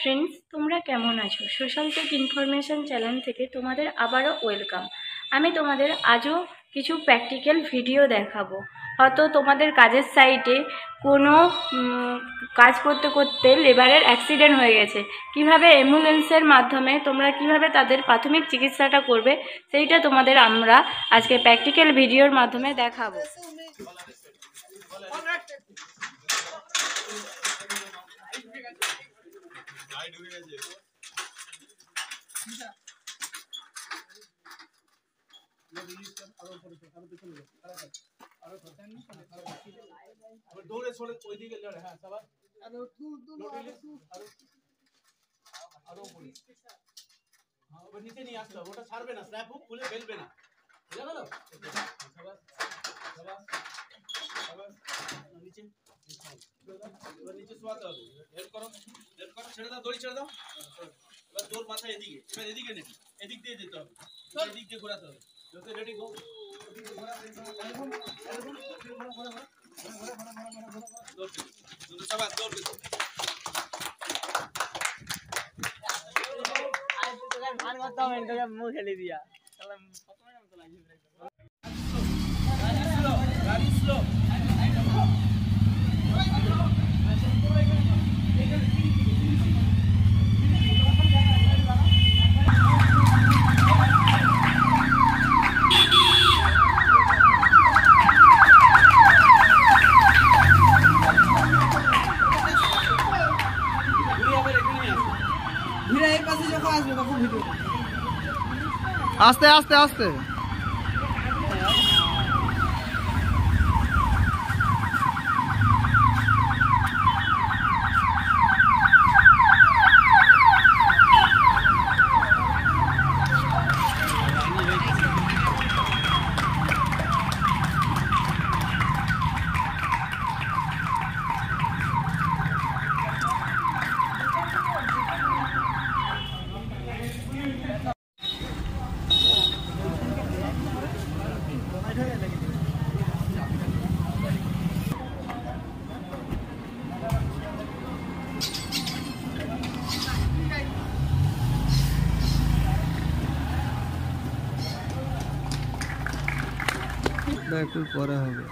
Friends, তোমরা কেমন আছো? সোশ্যাল টেক ইনফরমেশন চ্যানেল থেকে তোমাদের আবারও ওয়েলকাম। আমি তোমাদের আজও কিছু প্র্যাকটিক্যাল ভিডিও দেখাবো। হয়তো তোমাদের কাজের সাইটে কোনো কাজ করতে করতে লেবারের অ্যাক্সিডেন্ট হয়ে গেছে, কিভাবে অ্যাম্বুলেন্সের মাধ্যমে তোমরা কিভাবে তাদের প্রাথমিক চিকিৎসাটা করবে সেইটা তোমাদের আমরা আজকে প্র্যাকটিক্যাল ভিডিওর মাধ্যমে দেখাবো। দৌড়ে চলে ওইদিকে লড়ে। হ্যাঁ সবাই আরো উপরে। হ্যাঁ ওটা নিচে নিয়ে আসতে হবে, ওটা ছাড়বে না, স্ল্যাব হুক খুলে ফেলবে না, বুঝা গেল? নিচে এবার নিচে শোয়াতে হবে। হেল্প করো, ছেড়ে দাও, দড়ি ছেড়ে দাও। এবার তোর মাথা এদিকে, এবার এদিকে নেই, এদিক দিয়ে যেতে হবে, এদিক দিয়ে ঘোরাতে হবে। Okay ready go. मुँह खेली दिया আস্তে আস্তে আস্তে একটু পরে হবে।